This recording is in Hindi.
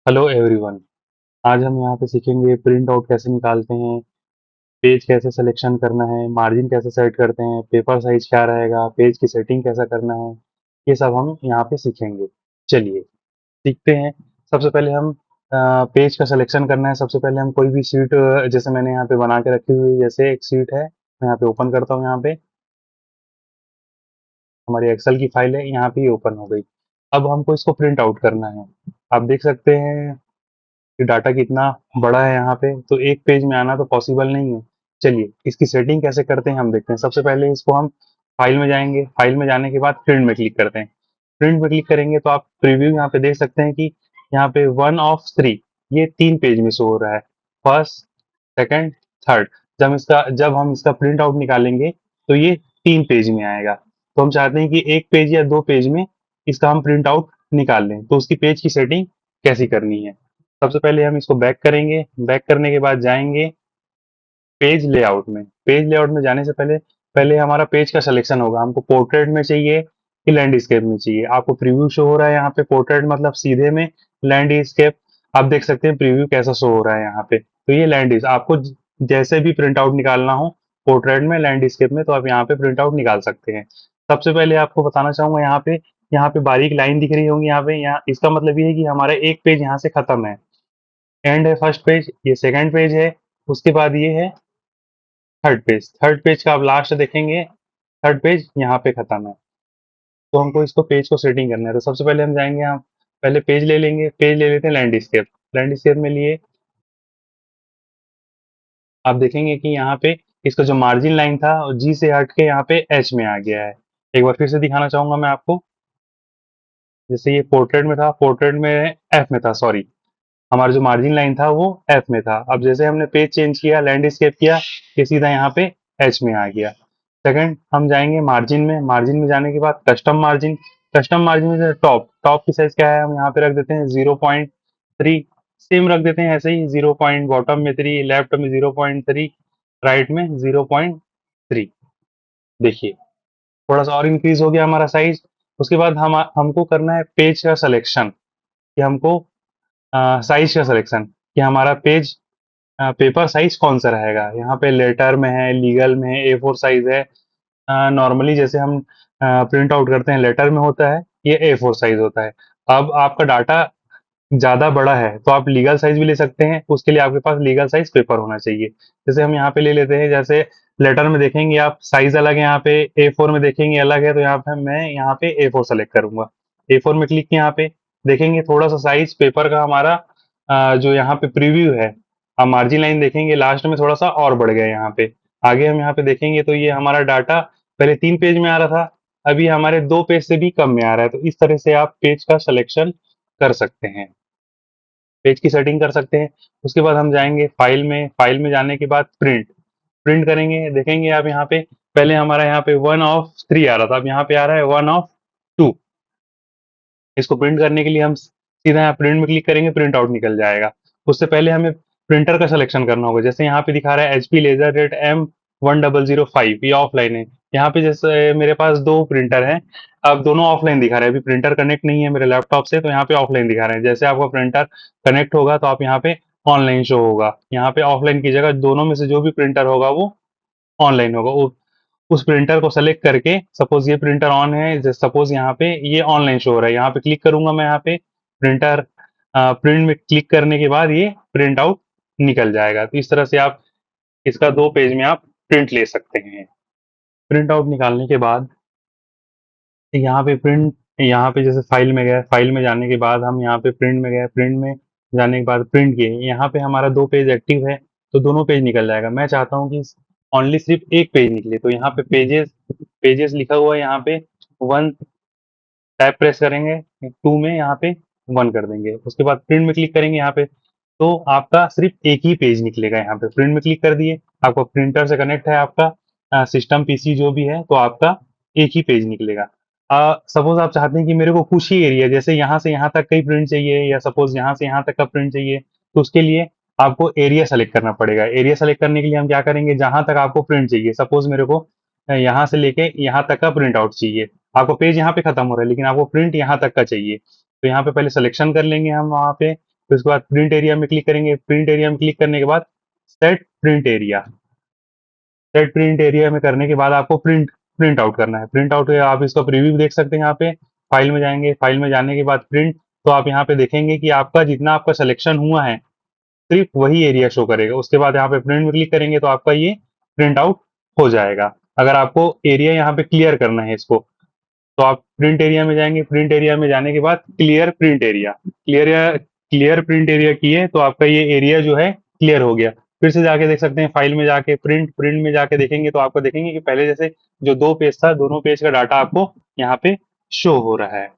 Hello everyone. आज हम यहाँ पे सीखेंगे प्रिंट आउट कैसे निकालते हैं, पेज कैसे सिलेक्शन करना है, मार्जिन कैसे सेट करते हैं, पेपर साइज क्या रहेगा, पेज की सेटिंग कैसा करना है। ये सब हम यहाँ पे सीखेंगे। चलिए सीखते हैं। सबसे पहले हम पेज का सिलेक्शन करना है। सबसे पहले हम कोई भी शीट, जैसे मैंने यहाँ पे बना के रखी हुई है, जैसे एक शीट है, मैं यहाँ पे ओपन करता हूँ। यहाँ पे हमारी एक्सेल की फाइल है, यहाँ पे ही ओपन हो गई। अब हमको इसको प्रिंट आउट करना है। आप देख सकते हैं कि डाटा कितना बड़ा है यहाँ पे, तो एक पेज में आना तो पॉसिबल नहीं है। चलिए इसकी सेटिंग कैसे करते हैं हम देखते हैं। सबसे पहले इसको हम फाइल में जाएंगे। फाइल में जाने के बाद प्रिंट में क्लिक करते हैं। प्रिंट में क्लिक करेंगे तो आप प्रीव्यू यहाँ पे देख सकते हैं कि यहाँ पे 1 of 3, ये 3 पेज में शो हो रहा है। First, second, third. जब हम इसका प्रिंट आउट निकालेंगे तो ये 3 पेज में आएगा। तो हम चाहते हैं कि एक पेज या 2 पेज में इसका हम प्रिंट आउट निकाल लें, तो उसकी पेज की सेटिंग कैसी करनी है। सबसे पहले हम इसको बैक करेंगे। बैक करने के बाद जाएंगे पेज लेआउट में। पेज लेआउट में जाने से पहले पहले हमारा पेज का सिलेक्शन होगा। हमको पोर्ट्रेट में चाहिए कि लैंडस्केप में चाहिए। आपको प्रीव्यू शो हो रहा है यहाँ पे पोर्ट्रेट मतलब सीधे में, लैंडस्केप आप देख सकते हैं प्रीव्यू कैसा शो हो रहा है यहाँ पे। तो ये लैंडस्केप आपको जैसे भी प्रिंट आउट निकालना हो, पोर्ट्रेट में, लैंडस्केप में, तो आप यहाँ पे प्रिंट आउट निकाल सकते हैं। सबसे पहले आपको बताना चाहूंगा, यहाँ पे बारीक लाइन दिख रही होंगी। यहाँ पे, यहाँ इसका मतलब ये है कि हमारा एक पेज यहाँ से खत्म है, एंड है फर्स्ट पेज, ये सेकंड पेज है, उसके बाद ये है थर्ड पेज। थर्ड पेज का आप लास्ट देखेंगे, थर्ड पेज यहाँ पे खत्म है। तो हमको इसको पेज को सेटिंग करना है। तो सबसे पहले हम जाएंगे, हम पहले पेज ले लेंगे। पेज ले लेते हैं लैंडस्केप। लैंडस्केप में लिए आप देखेंगे कि यहाँ पे इसका जो मार्जिन लाइन था जी से हट के यहाँ पे एच में आ गया है। एक बार फिर से दिखाना चाहूंगा मैं आपको। जैसे ये पोर्ट्रेट में था, पोर्ट्रेट में एफ में था, सॉरी, हमारा जो मार्जिन लाइन था वो एफ में था। अब जैसे हमने पेज चेंज किया, लैंडस्केप किया, ये सीधा यहाँ पे एच में आ गया। सेकंड, हम जाएंगे मार्जिन में। मार्जिन में जाने के बाद कस्टम मार्जिन। कस्टम मार्जिन में टॉप टॉप की साइज क्या है, हम यहाँ पे रख देते हैं 0.3। सेम रख देते हैं ऐसे ही, 0 बॉटम में 3, लेफ्ट में 0.3, राइट में 0.3। देखिए थोड़ा सा और इंक्रीज हो गया हमारा साइज। उसके बाद हमको करना है पेज का सिलेक्शन, कि हमको साइज का सिलेक्शन, कि हमारा पेज पेपर साइज कौन सा रहेगा। यहाँ पे लेटर में है, लीगल में है, A4 साइज है। नॉर्मली जैसे हम प्रिंट आउट करते हैं लेटर में होता है, ये A4 साइज होता है। अब आपका डाटा ज़्यादा बड़ा है तो आप लीगल साइज भी ले सकते हैं, उसके लिए आपके पास लीगल साइज पेपर होना चाहिए। जैसे हम यहाँ पे ले लेते हैं, जैसे लेटर में देखेंगे आप साइज अलग है, यहाँ पे A4 में देखेंगे अलग है, तो यहाँ पे मैं यहाँ पे A4 सेलेक्ट करूंगा। A4 में क्लिक किया, यहाँ पे देखेंगे थोड़ा सा साइज पेपर का हमारा जो यहाँ पे प्रीव्यू है, आप मार्जिन लाइन देखेंगे लास्ट में थोड़ा सा और बढ़ गया यहाँ पे। आगे हम यहाँ पे देखेंगे तो ये हमारा डाटा पहले 3 पेज में आ रहा था, अभी हमारे 2 पेज से भी कम में आ रहा है। तो इस तरह से आप पेज का सिलेक्शन कर सकते हैं, पेज की सेटिंग कर सकते हैं। उसके बाद हम जाएंगे फाइल में। फाइल में जाने के बाद प्रिंट प्रिंट करेंगे। देखेंगे आप यहाँ पे पहले हमारा यहाँ पे 1 of 3 आ रहा था, अब यहाँ पे आ रहा है 1 of 2। इसको प्रिंट करने के लिए हम सीधा यहाँ प्रिंट में क्लिक करेंगे, प्रिंट आउट निकल जाएगा। उससे पहले हमें प्रिंटर का सिलेक्शन करना होगा। जैसे यहाँ पे दिखा रहा है HP लेजर रेट M1005, ये ऑफलाइन है। यहाँ पे जैसे मेरे पास 2 प्रिंटर हैं, अब दोनों ऑफलाइन दिखा रहे हैं, अभी प्रिंटर कनेक्ट नहीं है मेरे लैपटॉप से, तो यहाँ पे ऑफलाइन दिखा रहे हैं। जैसे आपका प्रिंटर कनेक्ट होगा तो आप यहाँ पे ऑनलाइन शो होगा। यहाँ पे ऑफलाइन की जगह दोनों में से जो भी प्रिंटर होगा वो ऑनलाइन होगा। उस प्रिंटर को सेलेक्ट करके, सपोज ये प्रिंटर ऑन है, सपोज यहाँ पे ये ऑनलाइन शो हो रहा है, यहाँ पे क्लिक करूंगा मैं, यहाँ पे प्रिंटर प्रिंट में क्लिक करने के बाद ये प्रिंट आउट निकल जाएगा। तो इस तरह से आप इसका 2 पेज में आप प्रिंट ले सकते हैं। प्रिंट आउट निकालने के बाद यहाँ पे प्रिंट, यहाँ पे जैसे फाइल में गए, फाइल में जाने के बाद हम यहाँ पे प्रिंट में गए, प्रिंट में जाने के बाद प्रिंट किए, यहाँ पे हमारा 2 पेज एक्टिव है, तो दोनों पेज निकल जाएगा। मैं चाहता हूँ कि ओनली सिर्फ एक पेज निकले, तो यहाँ पे पेजेस पेजेस लिखा हुआ है, यहाँ पे 1 टैप प्रेस करेंगे, 2 में यहाँ पे 1 कर देंगे। उसके बाद प्रिंट में क्लिक करेंगे यहाँ पे, तो आपका सिर्फ एक ही पेज निकलेगा। यहाँ पे प्रिंट में क्लिक कर दिए, आपका प्रिंटर से कनेक्ट है, आपका सिस्टम पीसी जो भी है, तो आपका एक ही पेज निकलेगा। सपोज आप चाहते हैं कि मेरे को कुछ ही एरिया, जैसे यहाँ से यहाँ तक का ही प्रिंट चाहिए, या सपोज यहाँ से यहाँ तक का प्रिंट चाहिए, तो उसके लिए आपको एरिया सेलेक्ट करना पड़ेगा। एरिया सेलेक्ट करने के लिए हम क्या करेंगे, जहां तक आपको प्रिंट चाहिए, सपोज मेरे को यहाँ से लेके यहाँ तक का प्रिंट आउट चाहिए, आपको पेज यहाँ पे खत्म हो रहा है लेकिन आपको प्रिंट यहाँ तक का चाहिए, तो यहाँ पे पहले सिलेक्शन कर लेंगे हम वहाँ पे फिर उसके बाद प्रिंट एरिया में क्लिक करेंगे। प्रिंट एरिया में क्लिक करने के बाद set print area, set print area में करने के बाद आपको प्रिंट प्रिंट आउट करना है। प्रिंट आउट आप इसका प्रीव्यू देख सकते हैं। यहाँ पे फाइल में जाएंगे, फाइल में जाने के बाद प्रिंट, तो आप यहाँ पे देखेंगे कि आपका जितना आपका सिलेक्शन हुआ है सिर्फ वही एरिया शो करेगा। उसके बाद यहाँ पे प्रिंट में क्लिक करेंगे तो आपका ये प्रिंट आउट हो जाएगा। अगर आपको एरिया यहाँ पे क्लियर करना है इसको, तो आप प्रिंट एरिया में जाएंगे। प्रिंट एरिया में जाने के बाद clear print area, clear print area किए तो आपका ये एरिया जो है क्लियर हो गया। फिर से जाके देख सकते हैं फाइल में जाके प्रिंट में जाके देखेंगे तो आपको देखेंगे कि पहले जैसे जो 2 पेज था, दोनों पेज का डाटा आपको यहाँ पे शो हो रहा है।